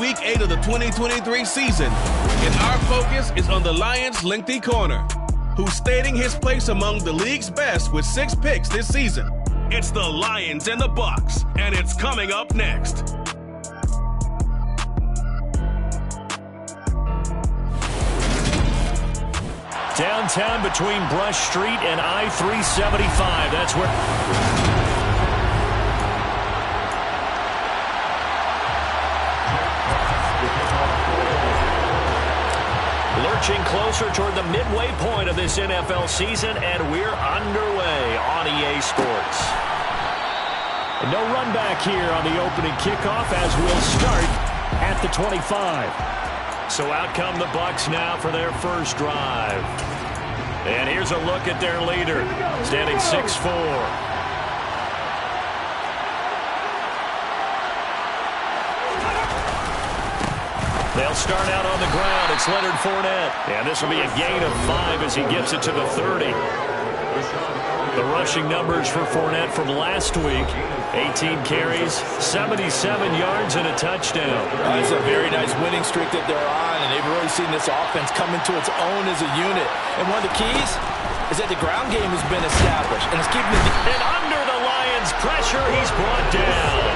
Week 8 of the 2023 season, and our focus is on the Lions' lengthy corner, who's stating his place among the league's best with 6 picks this season. It's the Lions and the Bucs, and it's coming up next. Downtown between Brush Street and I-375. That's where... Lurching closer toward the midway point of this NFL season, and we're underway on EA Sports. And no run back here on the opening kickoff as we'll start at the 25. So out come the Bucs now for their first drive. And here's a look at their leader, standing 6'4". They'll start out on the ground. It's Leonard Fournette. And this will be a gain of 5 as he gets it to the 30. The rushing numbers for Fournette from last week: 18 carries, 77 yards, and a touchdown. It's a very nice winning streak that they're on, and they've really seen this offense come into its own as a unit. And one of the keys is that the ground game has been established, and it's keeping the... And under the Lions' pressure, he's brought down.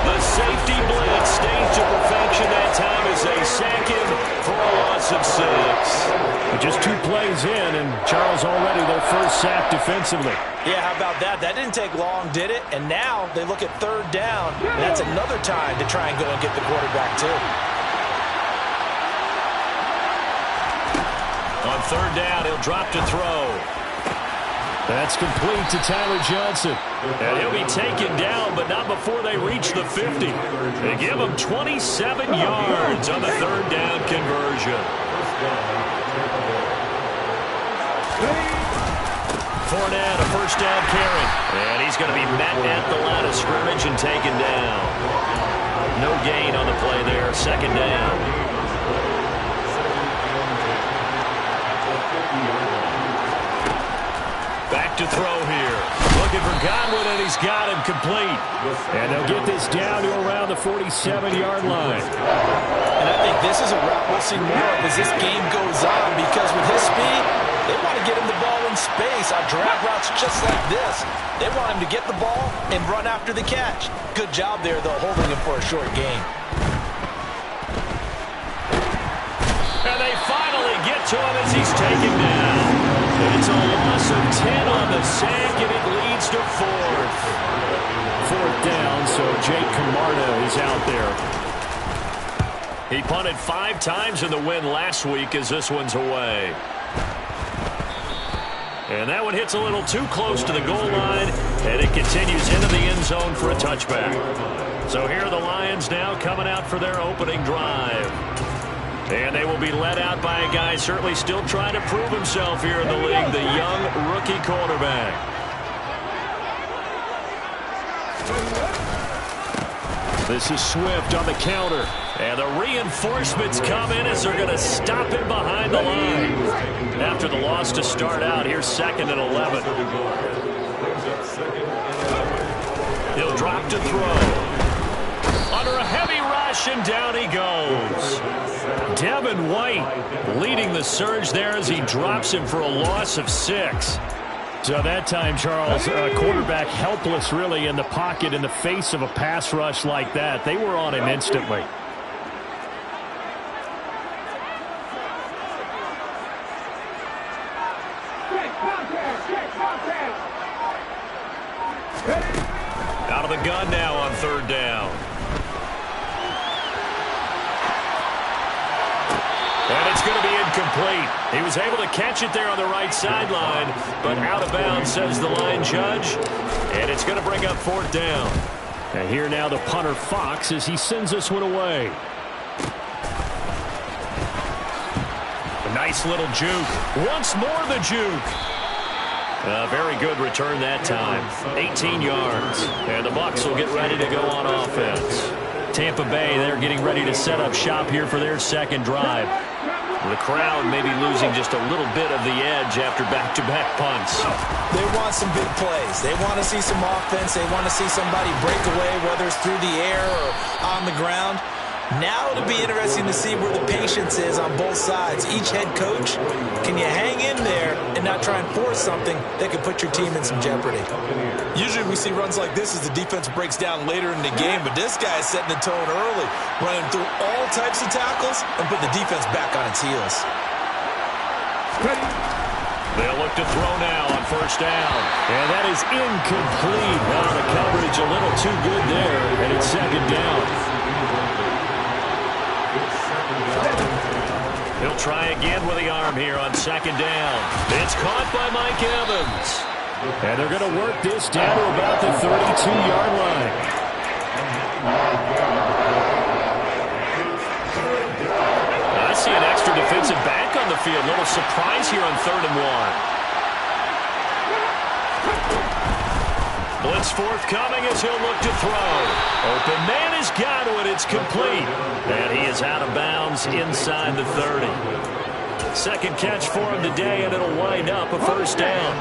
The safety blitz staged to perfection that time as they sack him for a loss of 6. Just 2 plays in, and Charles already their first sack defensively. Yeah, how about that? That didn't take long, did it? And now they look at 3rd down, and that's another time to try and go and get the quarterback, too. On 3rd down, he'll drop to throw. That's complete to Tyler Johnson. And he'll be taken down, but not before they reach the 50. They give him 27 yards on the 3rd down conversion. Fournette, a first down carry. And he's going to be met at the line of scrimmage and taken down. No gain on the play there, 2nd down. Back to throw here. Looking for Godwin, and he's got him complete. And they'll get this down to around the 47-yard line. And I think this is a route we'll see more of as this game goes on, because with his speed, they want to get him the ball in space on drag routes just like this. They want him to get the ball and run after the catch. Good job there, though, holding him for a short gain. And they finally get to him as he's taken down. It's a loss of 10 on the sack, and it leads to 4th. 4th down, so Jake Camarda is out there. He punted 5 times in the win last week as this one's away. And that one hits a little too close to the goal line, and it continues into the end zone for a touchback. So here are the Lions now coming out for their opening drive. And they will be led out by a guy certainly still trying to prove himself here in the league, the young rookie quarterback. This is Swift on the counter. And the reinforcements come in as they're going to stop him behind the line. After the loss to start out, here's 2nd and 11. He'll drop to throw. Under a heavy rush, and down he goes. Devin White leading the surge there as he drops him for a loss of 6. So that time, Charles, quarterback helpless really in the pocket in the face of a pass rush like that. They were on him instantly. Out of the gun now on 3rd down. And it's going to be incomplete. He was able to catch it there on the right sideline, but out of bounds, says the line judge. And it's going to bring up 4th down. And here now the punter Fox as he sends this one away. A nice little juke. Once more the juke. A very good return that time. 18 yards. And the Bucs will get ready to go on offense. Tampa Bay, they're getting ready to set up shop here for their 2nd drive. The crowd may be losing just a little bit of the edge after back-to-back punts. They want some big plays. They want to see some offense. They want to see somebody break away, whether it's through the air or on the ground. Now it'll be interesting to see where the patience is on both sides. Each head coach, can you hang in there and not try and force something that could put your team in some jeopardy? Usually we see runs like this as the defense breaks down later in the game, but this guy is setting the tone early, running through all types of tackles and putting the defense back on its heels. They'll look to throw now on first down. And that is incomplete. Now the coverage a little too good there, and it's second down. He'll try again with the arm here on second down. It's caught by Mike Evans. And they're going to work this down to about the 32-yard line. I see an extra defensive back on the field. Little surprise here on 3rd and 1. Blitz forthcoming as he'll look to throw. Open man is Godwin. It's complete. And he is out of bounds inside the 30. Second catch for him today, and it'll wind up a first down.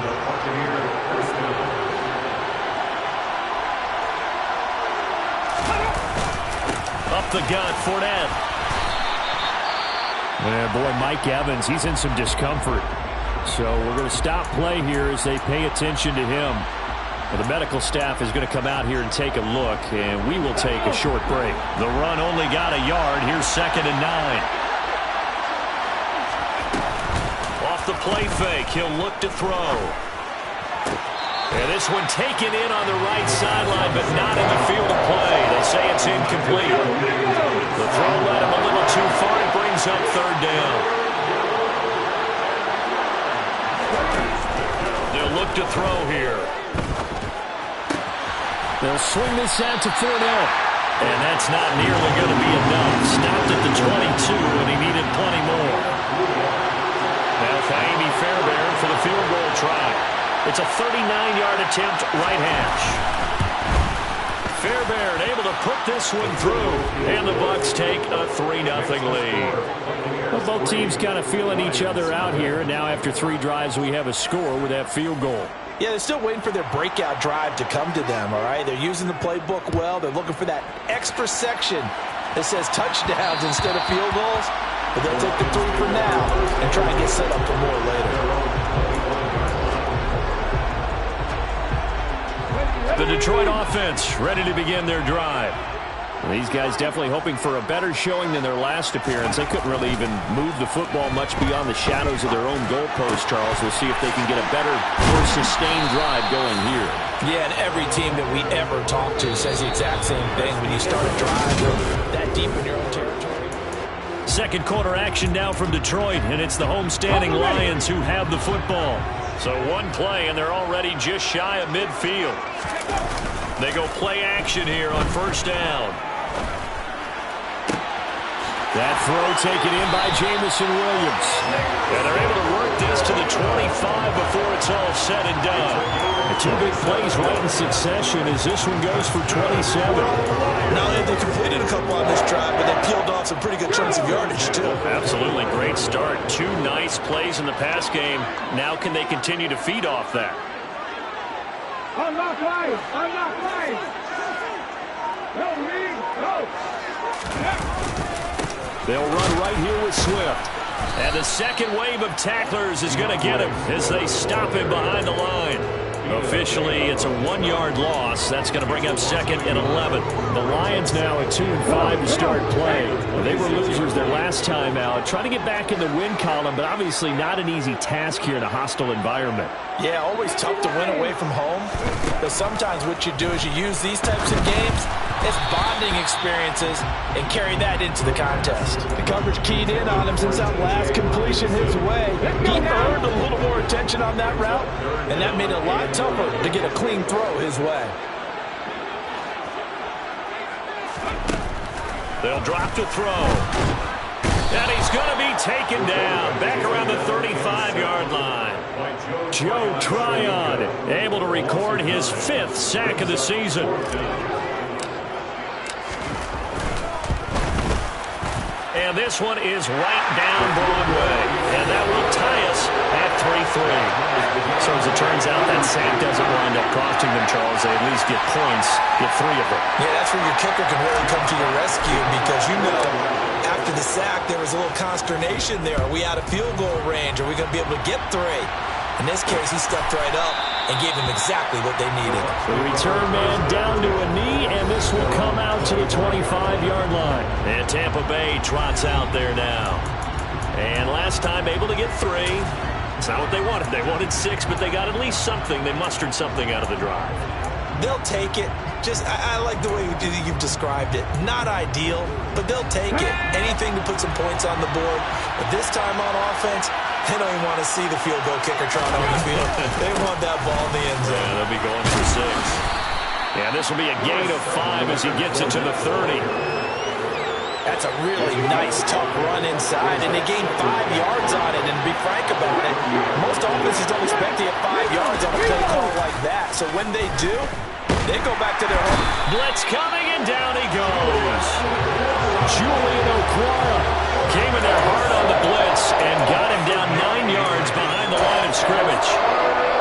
Up the gut, Fournette. Yeah, boy, Mike Evans, he's in some discomfort. So we're going to stop play here as they pay attention to him. Well, the medical staff is going to come out here and take a look, and we will take a short break. The run only got a yard. Here's 2nd and 9. Off the play fake, he'll look to throw. And this one taken in on the right sideline, but not in the field of play. They say it's incomplete. The throw led him a little too far. It brings up 3rd down. They'll look to throw here. They'll swing this out to Fournette. And that's not nearly going to be enough. Stopped at the 22, and he needed plenty more. Now Fahimi Fairbairn for the field goal try. It's a 39-yard attempt, right hash. Fairbairn able to put this one through, and the Bucs take a 3-0 lead. Well, both teams kind of feeling each other out here, and now after 3 drives, we have a score with that field goal. Yeah, they're still waiting for their breakout drive to come to them, all right? They're using the playbook well. They're looking for that extra section that says touchdowns instead of field goals. But they'll take the 3 for now and try and get set up for more later. The Detroit offense ready to begin their drive. Well, these guys definitely hoping for a better showing than their last appearance. They couldn't really even move the football much beyond the shadows of their own goalpost, Charles. We'll see if they can get a better, more sustained drive going here. Yeah, and every team that we ever talk to says the exact same thing. When you start a drive, you're that deep in your own territory. Second quarter action now from Detroit, and it's the homestanding Lions who have the football. So one play, and they're already just shy of midfield. They go play action here on first down. That throw taken in by Jamison Williams. And they're able to work this to the 25 before it's all said and done. And 2 big plays right in succession as this one goes for 27. Not only they completed a couple on this drive, but they peeled off some pretty good chunks of yardage, too. Absolutely great start. 2 nice plays in the pass game. Now can they continue to feed off that? Unlock line! Unlock line! No, me! No! They'll run right here with Swift. And the second wave of tacklers is going to get him as they stop him behind the line. Officially, it's a 1-yard loss. That's going to bring up 2nd and 11. The Lions now at 2-5 to start play. They were losers their last time out. Trying to get back in the win column, but obviously not an easy task here in a hostile environment. Yeah, always tough to win away from home. But sometimes what you do is you use these types of games as bonding experiences and carry that into the contest. The coverage keyed in on him since that last completion his way. He earned a little more attention on that route, and that made it a lot tougher to get a clean throw his way. They'll drop to throw. And he's going to be taken down back around the 35-yard line. Joe Tryon able to record his 5th sack of the season. And this one is right down Broadway. And that will tie us at three. So as it turns out, that sack doesn't wind up costing them, Charles. They at least get points, get 3 of them. Yeah, that's where your kicker can really come to your rescue because, you know, after the sack, there was a little consternation there. Are we out of field goal range? Are we going to be able to get 3? In this case, he stepped right up and gave them exactly what they needed. The return man down to a knee, and this will come out to the 25-yard line. And Tampa Bay trots out there now. And last time able to get 3. It's not what they wanted. They wanted 6, but they got at least something. They mustered something out of the drive. They'll take it. I like the way you've described it. Not ideal, but they'll take it. Anything to put some points on the board. But this time on offense, they don't even want to see the field goal kicker trot on the field. They want that ball in the end zone. Yeah, they'll be going for 6. Yeah, this will be a gain of 5 as he gets it to the 30. That's a really nice, tough run inside, and they gained 5 yards on it. And to be frank about it, most offenses don't expect to get 5 yards on a play call like that. So when they do, they go back to their home. Blitz coming, and down he goes. Julian Okwara came in there hard on the blitz and got him down 9 yards behind the line of scrimmage.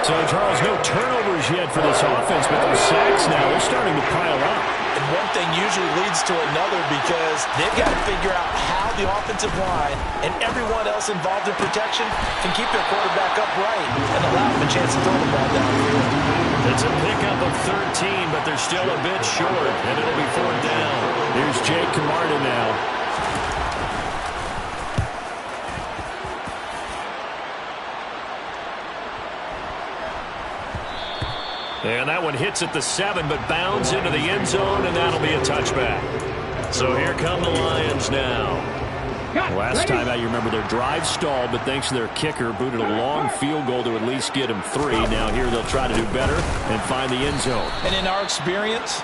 So, Charles, no turnovers yet for this offense, but those sacks now are starting to pile up. And one thing usually leads to another because they've got to figure out how the offensive line and everyone else involved in protection can keep their quarterback upright and allow him a chance to throw the ball downfield. It's a pickup of 13, but they're still a bit short, and it'll be 4th down. Here's Jake Camarda now. And that one hits at the 7, but bounds into the end zone, and that'll be a touchback. So here come the Lions now. Last time out, you remember their drive stalled, but thanks to their kicker, booted a long field goal to at least get them 3. Now here they'll try to do better and find the end zone. And in our experience,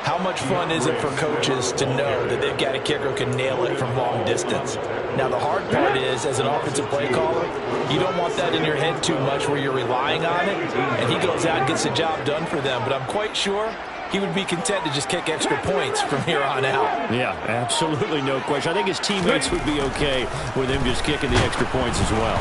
how much fun is it for coaches to know that they've got a kicker who can nail it from long distance? Now, the hard part is, as an offensive play caller, you don't want that in your head too much where you're relying on it, and he goes out and gets the job done for them. But I'm quite sure he would be content to just kick extra points from here on out. Yeah, absolutely no question. I think his teammates would be okay with him just kicking the extra points as well.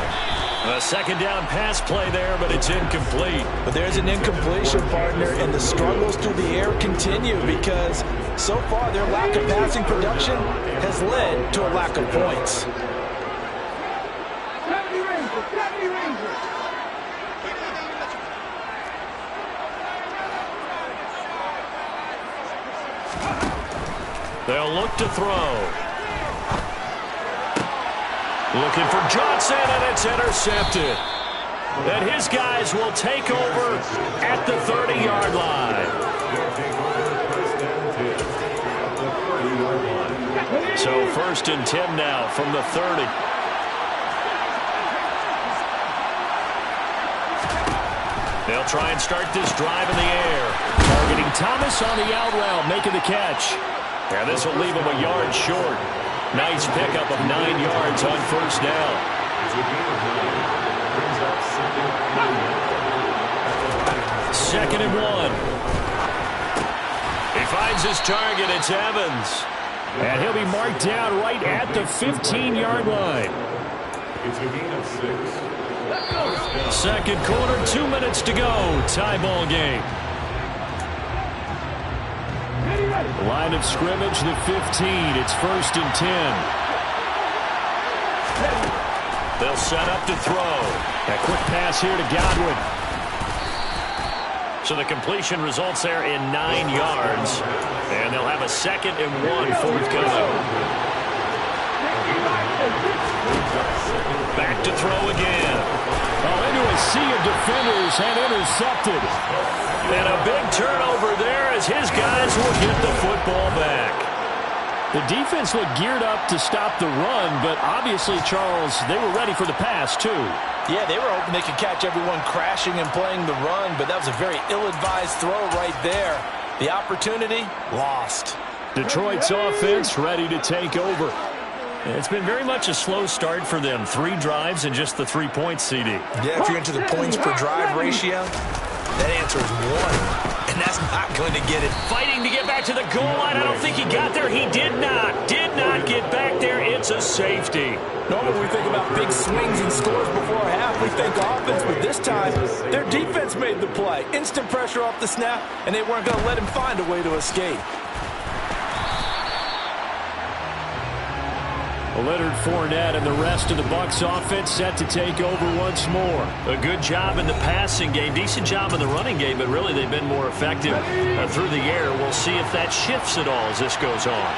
A 2nd down pass play there, but it's incomplete. But there's an incompletion, partner, and the struggles through the air continue because so far their lack of passing production has led to a lack of points. 70 Rangers, 70 Rangers. They'll look to throw. Looking for Johnson, and it's intercepted. And his guys will take over at the 30-yard line. So 1st and 10 now from the 30. They'll try and start this drive in the air. Targeting Thomas on the out route, making the catch. And this will leave him a yard short. Nice pickup of 9 yards on 1st down. 2nd and 1. He finds his target. It's Evans. And he'll be marked down right at the 15-yard line. It's a gain of 6. 2nd quarter, 2 minutes to go. Tie ball game. Line of scrimmage, the 15. It's 1st and 10. They'll set up to throw. A quick pass here to Godwin. So the completion results there in 9 yards. And they'll have a 2nd and 1 forthcoming. Back to throw again. Oh, into a sea of defenders and intercepted. And a big turnover there as his guys will get the football back. The defense looked geared up to stop the run, but obviously, Charles, they were ready for the pass, too. Yeah, they were hoping they could catch everyone crashing and playing the run, but that was a very ill-advised throw right there. The opportunity, lost. Detroit's offense ready to take over. It's been very much a slow start for them. 3 drives and just the 3 points, CD. Yeah, if you're into the points per drive ratio, That answer is 1, and that's not going to get it. Fighting to get back to the goal line. I don't think he got there. He did not get back there. It's a safety. Normally we think about big swings and scores before a half. We think offense, but this time their defense made the play. Instant pressure off the snap, and they weren't going to let him find a way to escape. Leonard Fournette and the rest of the Bucs offense set to take over once more. A good job in the passing game, decent job in the running game, but really they've been more effective through the air. We'll see if that shifts at all as this goes on.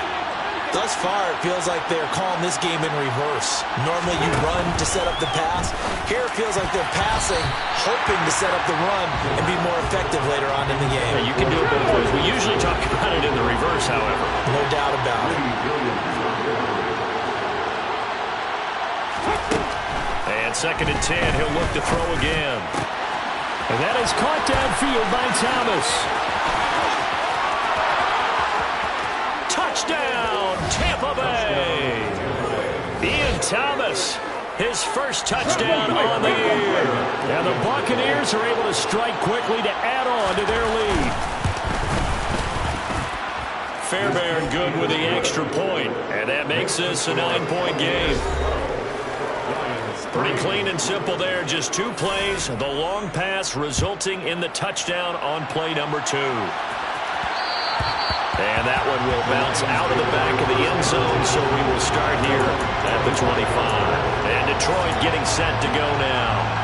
Thus far, it feels like they're calling this game in reverse. Normally you run to set up the pass. Here it feels like they're passing, hoping to set up the run and be more effective later on in the game. Yeah, you can do it both ways. We usually talk about it in the reverse, however. No doubt about it. And 2nd and 10, he'll look to throw again. And that is caught downfield by Thomas. Touchdown, Tampa Bay. Ian Thomas, his first touchdown on the year. And the Buccaneers are able to strike quickly to add on to their lead. Fairbairn good with the extra point, and that makes this a 9-point game. Pretty clean and simple there. Just 2 plays. The long pass resulting in the touchdown on play number 2. And that one will bounce out of the back of the end zone, so we will start here at the 25. And Detroit getting set to go now.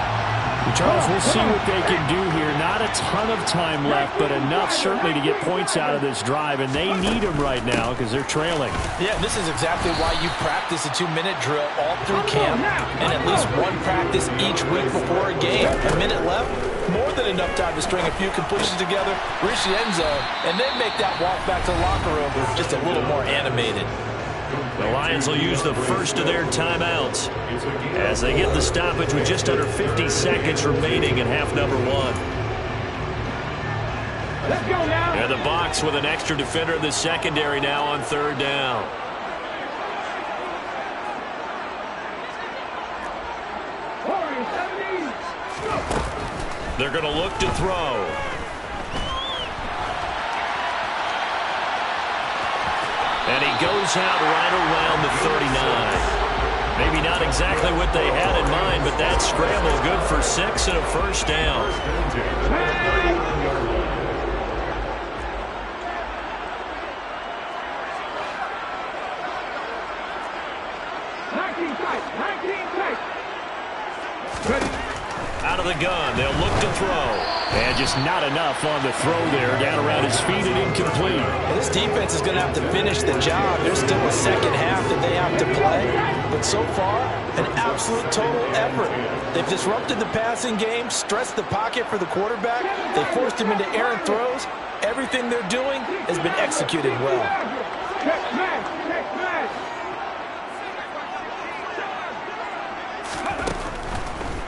Charles, we'll see what they can do here. Not a ton of time left, but enough certainly to get points out of this drive, and they need them right now because they're trailing. Yeah, this is exactly why you practice a 2-minute drill all through camp and at least one practice each week before a game. A minute left, more than enough time to string a few completions together, reach the end zone, and then make that walk back to the locker room just a little more animated. The Lions will use the first of their timeouts as they get the stoppage with just under 50 seconds remaining in half number 1. Let's go now. And the Bucs with an extra defender in the secondary now on 3rd down. They're going to look to throw. And he goes out right around the 39. Maybe not exactly what they had in mind, but that scramble good for 6 and a first down. Out of the gun, they'll look to throw. And just not enough on the throw there. Down around his feet and incomplete. This defense is going to have to finish the job. There's still a second half that they have to play. But so far, an absolute total effort. They've disrupted the passing game, stressed the pocket for the quarterback. They forced him into errant throws. Everything they're doing has been executed well.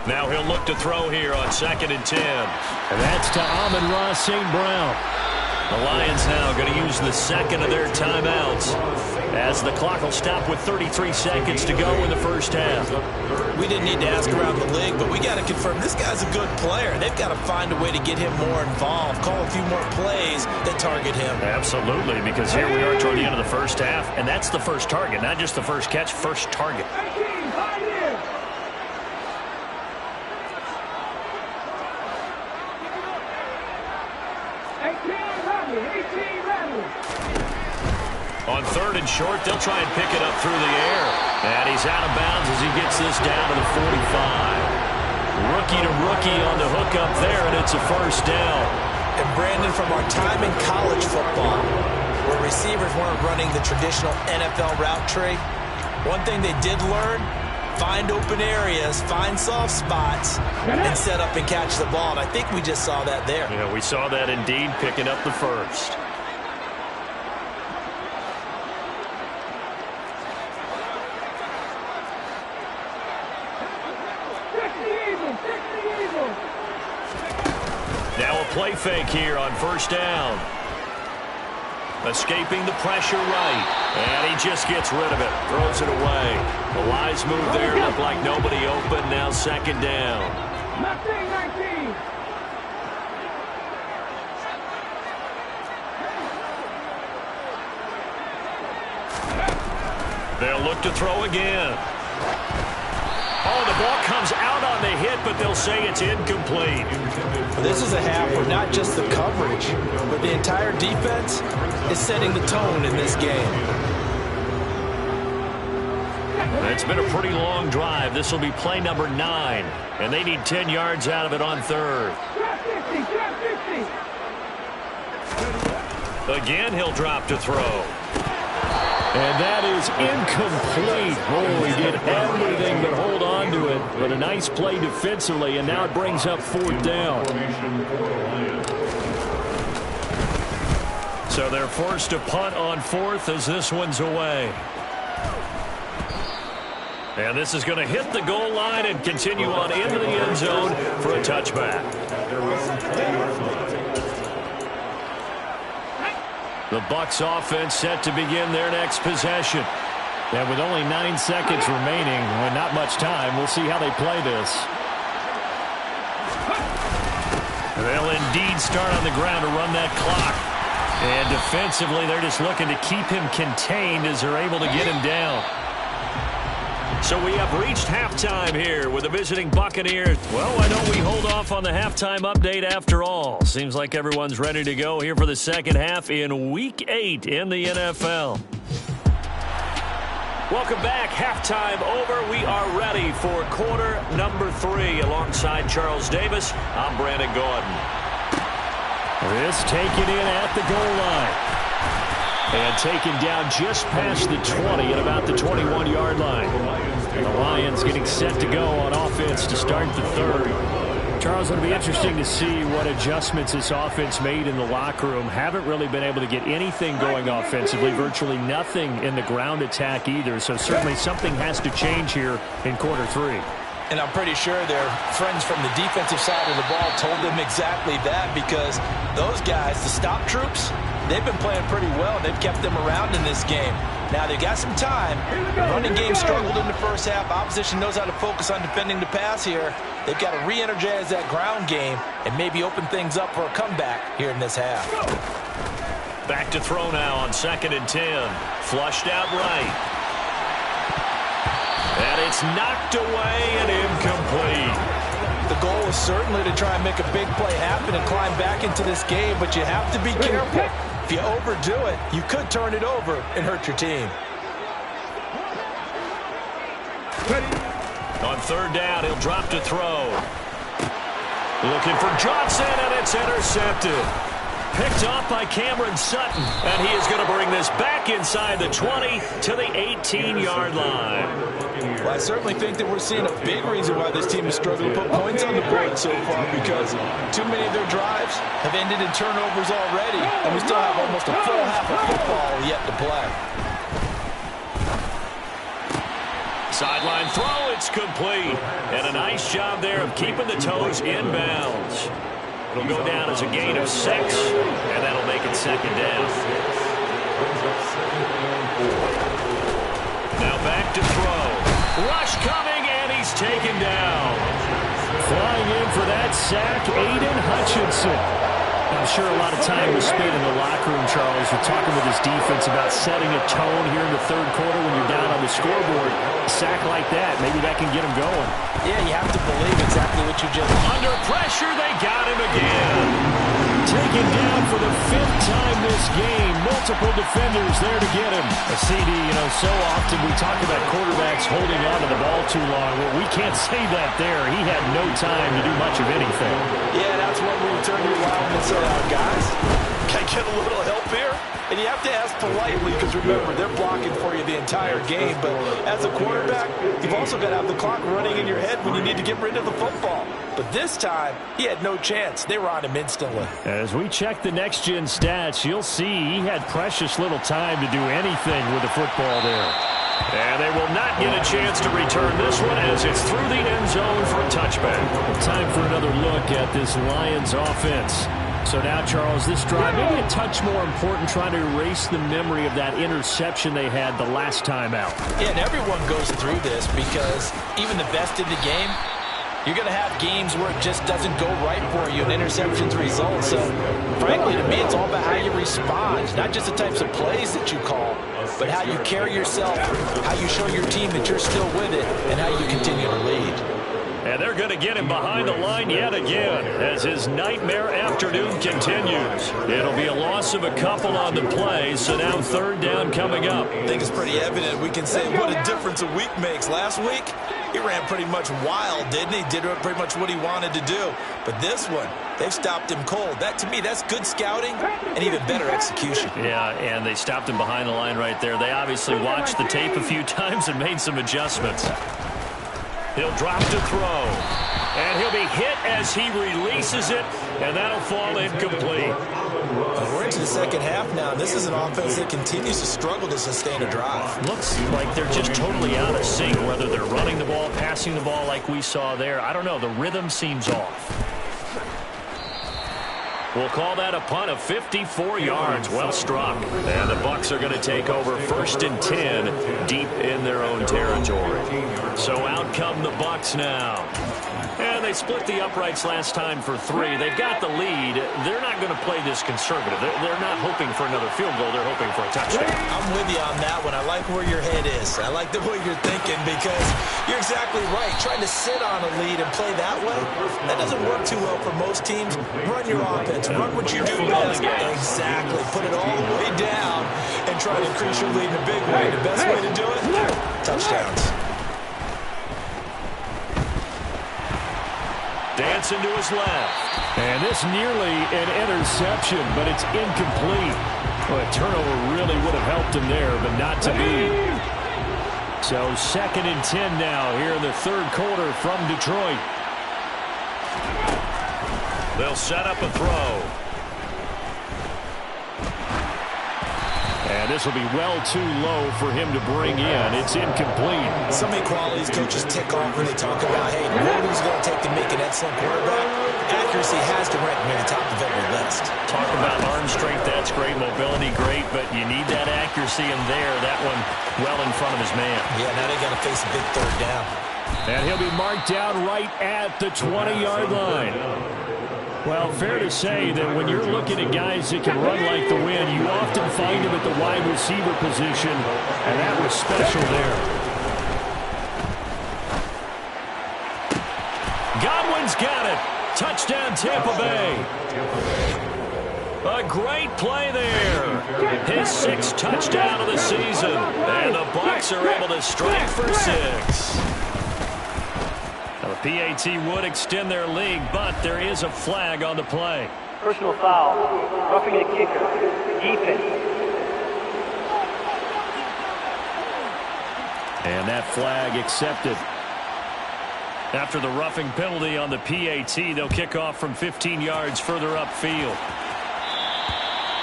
Now he'll look to throw here on 2nd and 10. And that's to Amon-Ra St. Brown. The Lions now going to use the second of their timeouts as the clock will stop with 33 seconds to go in the first half. We didn't need to ask around the league, but we got to confirm this guy's a good player. They've got to find a way to get him more involved, call a few more plays that target him. Absolutely, because here we are toward the end of the first half, and that's the first target, not just the first catch, first target. On 3rd and short, they'll try and pick it up through the air. And he's out of bounds as he gets this down to the 45. Rookie to rookie on the hook up there, and it's a first down. And Brandon, from our time in college football, where receivers weren't running the traditional NFL route tree, one thing they did learn, find open areas, find soft spots, and set up and catch the ball. And I think we just saw that there. Yeah, we saw that indeed, picking up the first. Now a play fake here on first down. Escaping the pressure right. And he just gets rid of it. Throws it away. The wise move there. Looked like nobody open. Now 2nd down. They'll look to throw again. Oh, the ball comes out on the hit, but they'll say it's incomplete. This is a half where not just the coverage, but the entire defense is setting the tone in this game. It's been a pretty long drive. This will be play number 9, and they need 10 yards out of it on third. Again, he'll drop to throw. And that is incomplete. Oh, he did everything but hold on to it. But a nice play defensively, and now it brings up 4th down. So they're forced to punt on 4th as this one's away. And this is going to hit the goal line and continue on into the end zone for a touchback. The Bucs offense set to begin their next possession. And with only 9 seconds remaining, with not much time, we'll see how they play this. They'll indeed start on the ground to run that clock. And defensively, they're just looking to keep him contained as they're able to get him down. So we have reached halftime here with the visiting Buccaneers. Well, why don't we hold off on the halftime update after all? Seems like everyone's ready to go here for the second half in Week 8 in the NFL. Welcome back. Halftime over. We are ready for quarter number 3. Alongside Charles Davis, I'm Brandon Gordon. This taken in at the goal line. And taken down just past the 20 at about the 21-yard line. And the Lions getting set to go on offense to start the third. Charles, it'll be interesting to see what adjustments this offense made in the locker room. Haven't really been able to get anything going offensively. Virtually nothing in the ground attack either. So certainly something has to change here in quarter 3. And I'm pretty sure their friends from the defensive side of the ball told them exactly that, because those guys, the stop troops, they've been playing pretty well, and they've kept them around in this game. Now, they've got some time. The running game struggled in the first half. Opposition knows how to focus on defending the pass here. They've got to re-energize that ground game and maybe open things up for a comeback here in this half. Back to throw now on 2nd and 10. Flushed out right. And it's knocked away and incomplete. The goal is certainly to try and make a big play happen and climb back into this game, but you have to be careful. If you overdo it, you could turn it over and hurt your team. On 3rd down, he'll drop to throw. Looking for Johnson, and it's intercepted. Picked off by Cameron Sutton, and he is going to bring this back inside the 20 to the 18-yard line. Well, I certainly think that we're seeing a big reason why this team has struggled to put points on the board so far, because too many of their drives have ended in turnovers already, and we still have almost a full half of football yet to play. Sideline throw, it's complete. And a nice job there of keeping the toes in bounds. It'll go down as a gain of 6, and that'll make it 2nd down. Now back to throw. Rush coming, and he's taken down. Flying in for that sack, Aiden Hutchinson. I'm sure a lot of time was spent in the locker room, Charles. You're talking with his defense about setting a tone here in the 3rd quarter when you're down on the scoreboard. A sack like that, maybe that can get him going. Yeah, you have to believe exactly what you just... Under pressure, they got him again. Taken down for the 5th time this game. Multiple defenders there to get him. A CD, so often we talk about quarterbacks holding on to the ball too long. Well, we can't say that there. He had no time to do much of anything. Yeah, that's when we turn to your line and say, guys, can I get a little help here? And you have to ask politely, because remember, they're blocking for you the entire game. But as a quarterback, you've also got to have the clock running in your head when you need to get rid of the football. But this time, he had no chance. They were on him instantly. As we check the next-gen stats, you'll see he had precious little time to do anything with the football there. And they will not get a chance to return this one as it's through the end zone for a touchback. Time for another look at this Lions offense. So now, Charles, this drive maybe a touch more important, trying to erase the memory of that interception they had the last time out. Yeah, and everyone goes through this, because even the best in the game, you're going to have games where it just doesn't go right for you and interceptions result. So, frankly, to me, it's all about how you respond, not just the types of plays that you call. but how you carry yourself, how you show your team that you're still with it, and how you continue to lead. And they're going to get him behind the line yet again as his nightmare afternoon continues. It'll be a loss of a couple on the play, so now third down coming up. I think it's pretty evident. We can say what a difference a week makes. Last week, he ran pretty much wild, didn't he? Did pretty much what he wanted to do. But this one, they've stopped him cold. That, to me, that's good scouting and even better execution. Yeah, and they stopped him behind the line right there. They obviously watched the tape a few times and made some adjustments. He'll drop to throw, and he'll be hit as he releases it, and that'll fall incomplete. We're into the second half now, and this is an offense that continues to struggle to sustain a drive. Looks like they're just totally out of sync, whether they're running the ball, passing the ball like we saw there. I don't know. The rhythm seems off. We'll call that a punt of 54 yards. Well struck. And the Bucs are going to take over 1st and 10 deep in their own territory. So out come the Bucs now. And they split the uprights last time for 3. They've got the lead. They're not going to play this conservative. They're not hoping for another field goal. They're hoping for a touchdown. I'm with you on that one. I like where your head is. I like the way you're thinking because you're exactly right. Trying to sit on a lead and play that way, that doesn't work too well for most teams. Run your offense. Run what you do best. Exactly. Put it all the way down and try to increase your lead in a big way. The best way to do it, touchdowns. Dancing to his left. And this nearly an interception, but it's incomplete. Well, a turnover really would have helped him there, but not to be. So 2nd and 10 now here in the third quarter from Detroit. They'll set up a throw. And this will be well too low for him to bring in. It's incomplete. So many qualities coaches tick off when they talk about, hey, what is it going to take to make an excellent quarterback? Accuracy has to rank near the top of every list. Talk about arm strength, that's great. Mobility, great. But you need that accuracy in there. That one well in front of his man. Yeah, now they got to face a big third down. And he'll be marked down right at the 20-yard line. Well, fair to say that when you're looking at guys that can run like the wind, you often find them at the wide receiver position, and that was special there. Godwin's got it. Touchdown, Tampa Bay. A great play there. His 6th touchdown of the season, and the Bucs are able to strike for 6. PAT would extend their lead, but there is a flag on the play. Personal foul. Roughing the kicker. Defense. And that flag accepted. After the roughing penalty on the PAT, they'll kick off from 15 yards further upfield.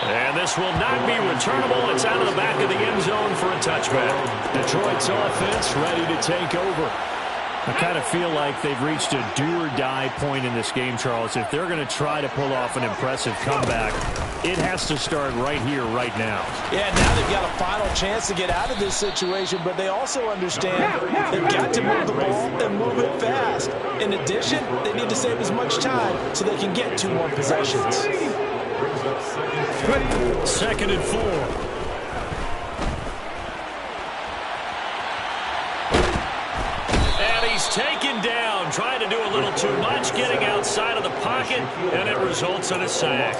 And this will not be returnable. It's out of the back of the end zone for a touchback. Detroit's offense ready to take over. I kind of feel like they've reached a do-or-die point in this game, Charles. If they're going to try to pull off an impressive comeback, it has to start right here, right now. Yeah, now they've got a final chance to get out of this situation, but they also understand they've got to move the ball and move it fast. In addition, they need to save as much time so they can get 2 more possessions. 2nd and 4. He's taken down, trying to do a little too much, getting outside of the pocket, and it results in a sack.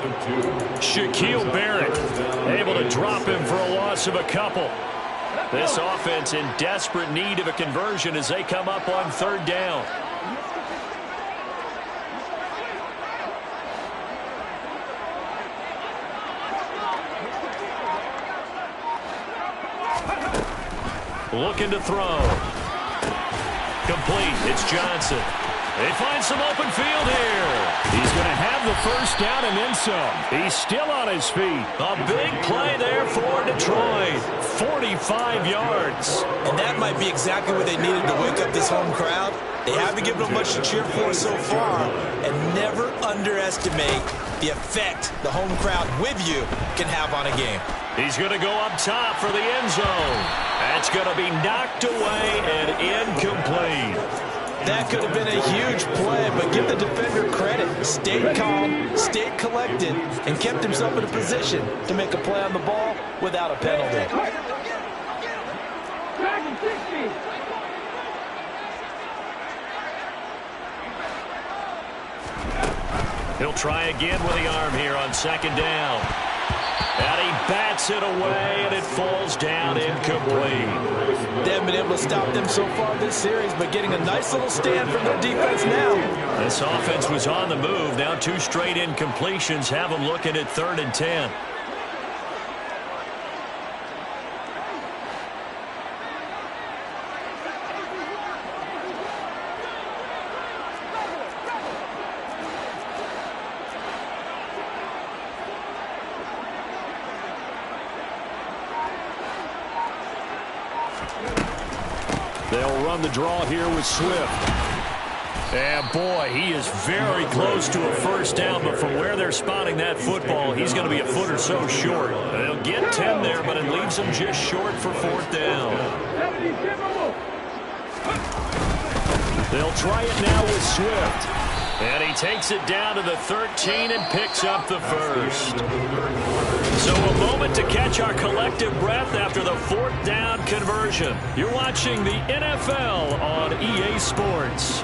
Shaquille Barrett able to drop him for a loss of a couple. This offense in desperate need of a conversion as they come up on 3rd down. Looking to throw. Complete. It's Johnson. They find some open field here. He's going to have the 1st down and then some. He's still on his feet. A big play there for Detroit. 45 yards. And that might be exactly what they needed to wake up this home crowd. They haven't given them much to cheer for so far. And never underestimate the effect the home crowd with you can have on a game. He's going to go up top for the end zone. That's going to be knocked away and incomplete. That could have been a huge play, but give the defender credit. Stayed calm, stayed collected, and kept himself in a position to make a play on the ball without a penalty. Second 60. He'll try again with the arm here on second down. And he bats it away, and it falls down incomplete. They haven't been able to stop them so far this series, but getting a nice little stand from their defense now. This offense was on the move. Now 2 straight incompletions have them looking at 3rd and 10. They'll run the draw here with Swift. And boy, he is very close to a first down, but from where they're spotting that football, he's going to be a foot or so short. They'll get 10 there, but it leaves them just short for 4th down. They'll try it now with Swift. And he takes it down to the 13 and picks up the first. So a moment to catch our collective breath after the 4th down conversion. You're watching the NFL on EA Sports.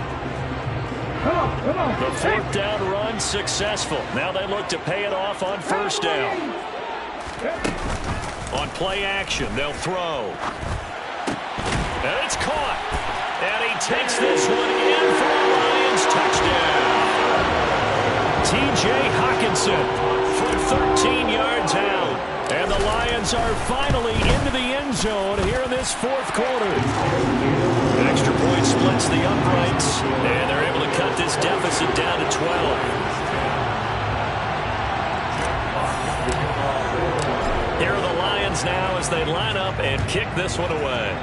The 4th down run successful. Now they look to pay it off on first down. On play action, they'll throw. And it's caught. And he takes this one in for a Lions touchdown. T.J. Hockenson from 13 yards out. And the Lions are finally into the end zone here in this 4th quarter. An extra point splits the uprights, and they're able to cut this deficit down to 12. Here are the Lions now as they line up and kick this one away.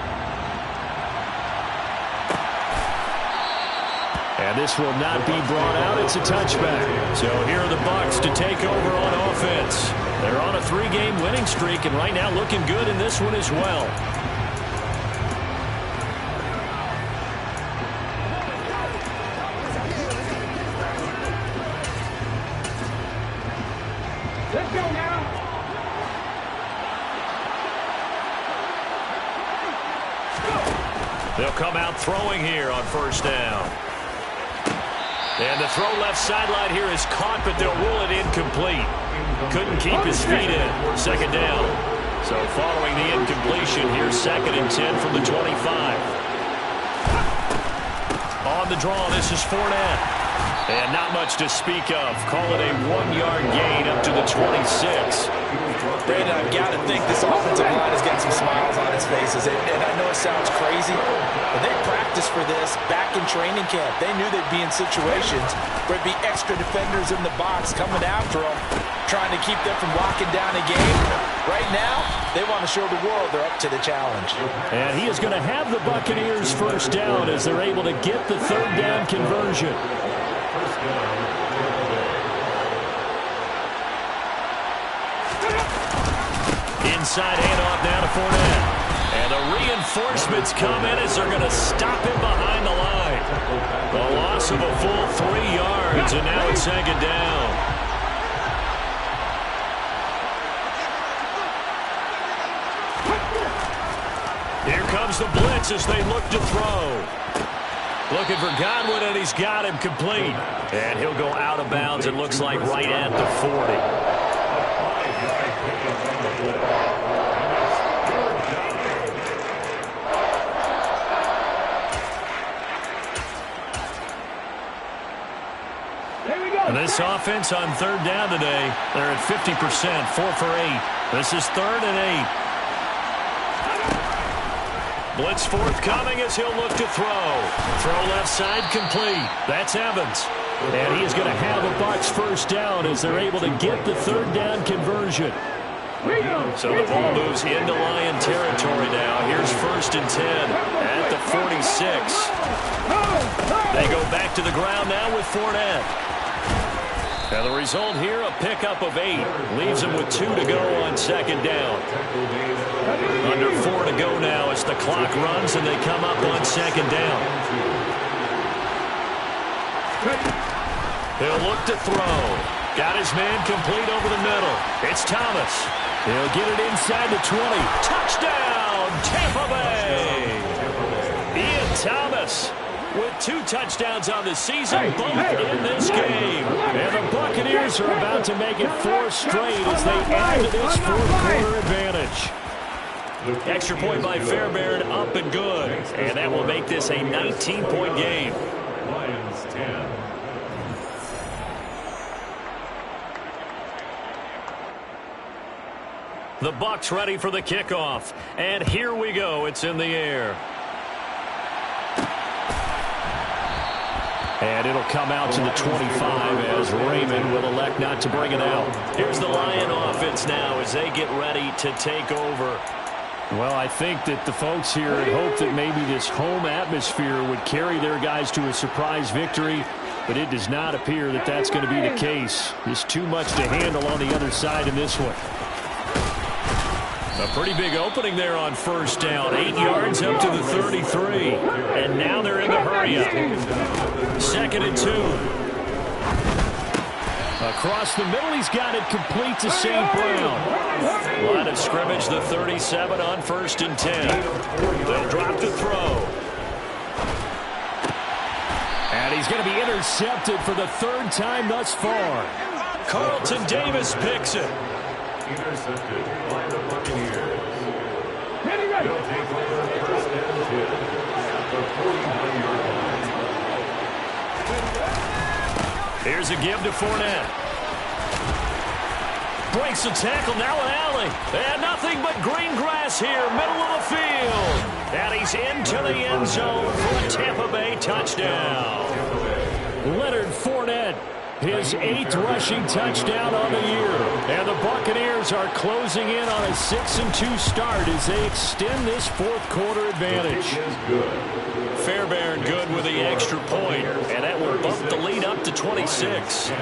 And this will not be brought out. It's a touchback. So here are the Bucs to take over on offense. They're on a 3-game winning streak, and right now looking good in this one as well. Let's go now. They'll come out throwing here on first down. And the throw left sideline here is caught, but they'll rule it incomplete. Couldn't keep his feet in. Second down. So following the incompletion, here's 2nd and 10 from the 25. On the draw, this is Fournette. And not much to speak of. Call it a 1-yard gain up to the 26. Brandon, I've got to think this offensive line has got some smiles on its faces. And I know it sounds crazy, but they practiced for this back in training camp. They knew they'd be in situations where it'd be extra defenders in the box coming after them, trying to keep them from locking down a game. Right now, they want to show the world they're up to the challenge. And he is going to have the Buccaneers first down as they're able to get the 3rd down conversion. Inside handoff now to Fournette. And the reinforcements come in as they're going to stop him behind the line. The loss of a full 3 yards, and now it's 2nd down. Here comes the blitz as they look to throw. Looking for Godwin, and he's got him complete. And he'll go out of bounds, it looks like, right at the 40. And this offense on 3rd down today, they're at 50%, 4 for 8. This is 3rd and 8. Blitz forthcoming as he'll look to throw. Throw left side complete. That's Evans. And he is going to have a Bucs first down as they're able to get the 3rd down conversion. So the ball moves into Lion territory now. Here's 1st and 10 at the 46. They go back to the ground now with Fournette. Now the result here, a pickup of 8. Leaves them with 2 to go on 2nd down. Under 4 to go now as the clock runs and they come up on 2nd down. He'll look to throw. Got his man complete over the middle. It's Thomas. He'll get it inside the 20. Touchdown! from Tampa Bay, Ian Thomas with 2 touchdowns on the season, both in this game. And the Buccaneers are about to make it 4 straight as they add to this 4th-quarter advantage. Extra point by Fairbairn, up and good. And that will make this a 19-point game. Lions 10. The Bucs ready for the kickoff. And here we go. It's in the air. And it'll come out to the 25 as Raymond will elect not to bring it out. Here's the Lion offense now as they get ready to take over. Well, I think that the folks here had hoped that maybe this home atmosphere would carry their guys to a surprise victory, but it does not appear that that's going to be the case. There's too much to handle on the other side in this one. A pretty big opening there on 1st down. 8 yards up to the 33. And now they're in the hurry-up. 2nd and 2. Across the middle, he's got it complete to St. Brown. Line of scrimmage, the 37 on 1st and 10. They'll drop the throw. And he's going to be intercepted for the 3rd time thus far. Carlton Davis picks it. Intercepted by the Buccaneers. Ready, ready. They'll take over 1st and 10 at the 49-yard line. Here's a give to Fournette. Breaks the tackle, now an alley. And nothing but green grass here, middle of the field. And he's into the end zone for a Tampa Bay touchdown. Leonard Fournette, his 8th rushing touchdown on the year. And the Buccaneers are closing in on a 6-2 start as they extend this 4th-quarter advantage. Fairbairn good with the extra point, and that will bump the lead up to 26.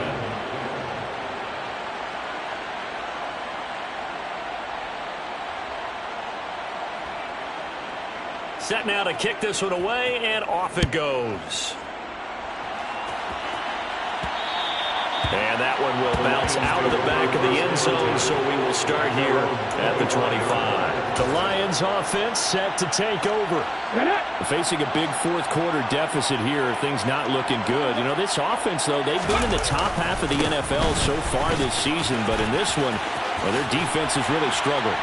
Set now to kick this one away, and off it goes. And that one will bounce out of the back of the end zone, so we will start here at the 25. The Lions offense set to take over. Facing a big 4th-quarter deficit here, things not looking good. You know, this offense, though, they've been in the top half of the NFL so far this season, but in this one, well, their defense has really struggled.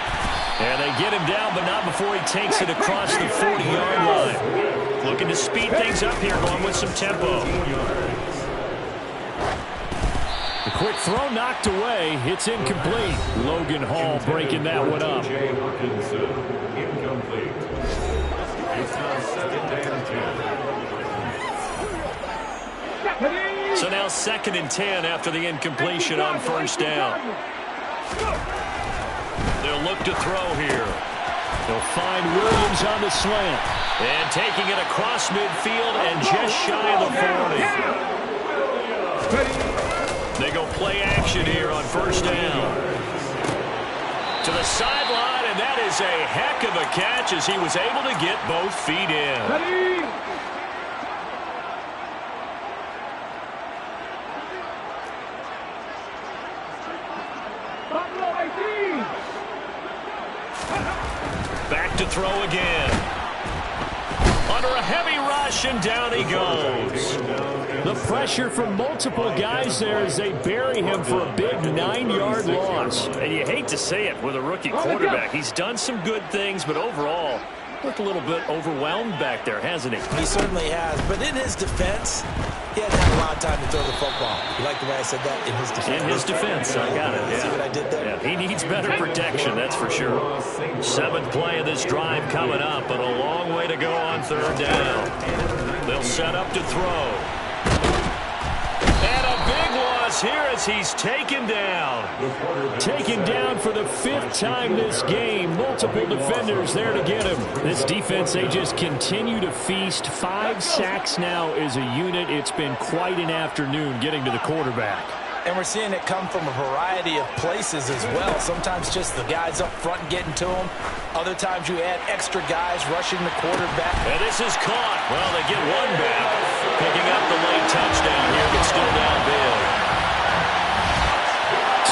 And they get him down, but not before he takes it across the 40-yard line. Looking to speed things up here, going with some tempo. The quick throw knocked away. It's incomplete. Logan Hall breaking that one up. Incomplete. It's now 2nd and 10. So now 2nd and 10 after the incompletion on 1st down. They'll look to throw here. They'll find Williams on the slant. And taking it across midfield and just shy of the 40. They go play action here on 1st down. To the sideline, and that is a heck of a catch as he was able to get both feet in. Back to throw again. Under a heavy rush, and down he goes. The pressure from multiple guys there as they bury him for a big 9-yard loss. And you hate to say it with a rookie quarterback. He's done some good things, but overall, looked a little bit overwhelmed back there, hasn't he? He certainly has. But in his defense, he hasn't had a lot of time to throw the football. You like the way I said that? In his defense. In his defense, I got it. Yeah. See what I did there? Yeah, he needs better protection, that's for sure. 7th play of this drive coming up, but a long way to go on 3rd down. They'll set up to throw. And a big loss here as he's taken down. Taken down for the 5th time this game. Multiple defenders there to get him. This defense, they just continue to feast. 5 sacks now as a unit. It's been quite an afternoon getting to the quarterback. And we're seeing it come from a variety of places as well. Sometimes just the guys up front getting to him. Other times you add extra guys rushing the quarterback. And this is caught. Well, they get one back. Picking up the late touchdown here, but still down big.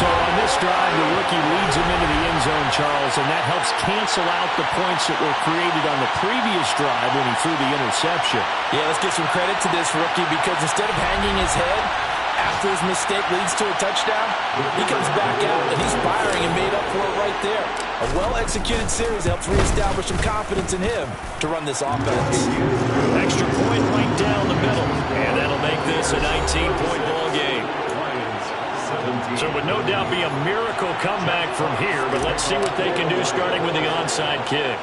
So on this drive, the rookie leads him into the end zone, Charles, and that helps cancel out the points that were created on the previous drive when he threw the interception. Yeah, let's give some credit to this rookie because instead of hanging his head after his mistake leads to a touchdown, he comes back out and he's firing and made up for it right there. A well-executed series helps reestablish some confidence in him to run this offense. Extra point right down the middle, and that'll make this a 19-point ball game. So it would no doubt be a miracle comeback from here, but let's see what they can do starting with the onside kick.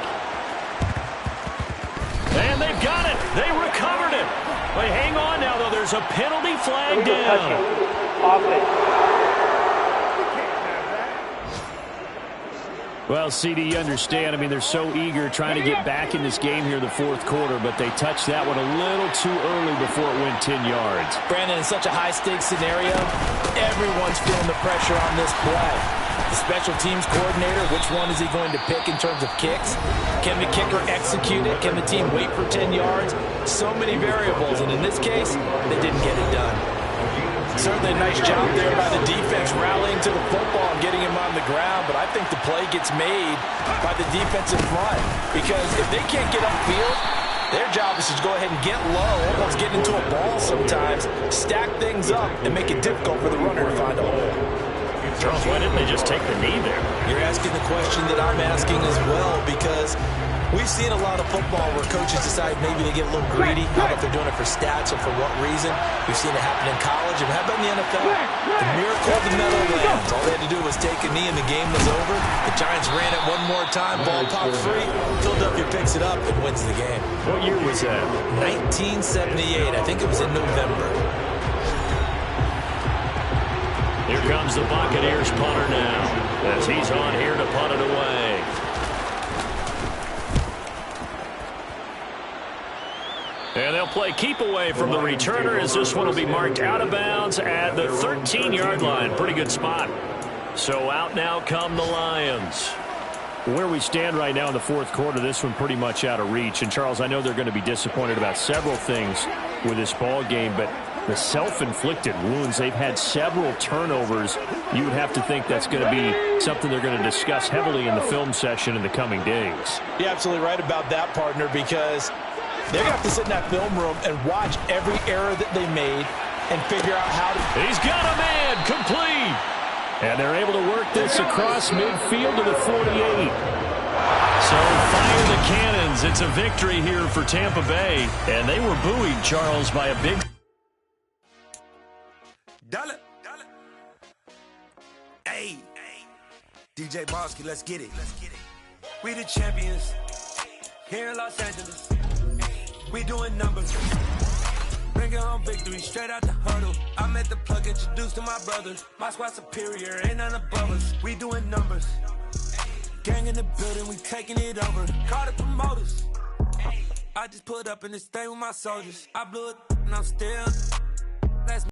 And they've got it. They recovered it. But hang on now, though. There's a penalty flag down. Well, CD, you understand. I mean, they're so eager trying to get back in this game here in the fourth quarter, but they touched that one a little too early before it went 10 yards. Brandon, in such a high-stakes scenario, everyone's feeling the pressure on this play. The special teams coordinator, which one is he going to pick in terms of kicks? Can the kicker execute it? Can the team wait for 10 yards? So many variables, and in this case, they didn't get it done. Certainly a nice job there by the defense rallying to the football and getting him on the ground, but I think the play gets made by the defensive front because if they can't get upfield, their job is to go ahead and get low, almost get into a ball sometimes, stack things up, and make it difficult for the runner to find a hole. Charles, why didn't they just take the knee there? You're asking the question that I'm asking as well because we've seen a lot of football where coaches decide maybe they get a little greedy. I don't know if they're doing it for stats or for what reason. We've seen it happen in college. And how about in the NFL? The miracle of the Meadowlands. All they had to do was take a knee and the game was over. The Giants ran it one more time. Ball popped free. Philadelphia picks it up and wins the game. What year was that? 1978. I think it was in November. Here comes the Buccaneers punter now as he's on here to punt it away. And they'll play keep away from the returner as this one will be marked out of bounds at the 13-yard line. Pretty good spot. So out now come the Lions. Where we stand right now in the fourth quarter, this one pretty much out of reach. And, Charles, I know they're going to be disappointed about several things with this ball game, but the self-inflicted wounds, they've had several turnovers. You would have to think that's going to be something they're going to discuss heavily in the film session in the coming days. You're absolutely right about that, partner, because they're going to have to sit in that film room and watch every error that they made and figure out how to... He's got a man, complete. And they're able to work this across midfield to the 48. So fire the cannons. It's a victory here for Tampa Bay. And they were buoyed, Charles, by a big... Dollar. Hey. DJ Bosky, let's get it. We the champions here in Los Angeles. We doing numbers. Bring it home victory straight out the huddle. I met the plug, introduced to my brothers. My squad superior, ain't none above us. We doing numbers. Gang in the building, we taking it over. Call the promoters. I just put up in this thing with my soldiers. I blew it and I'm still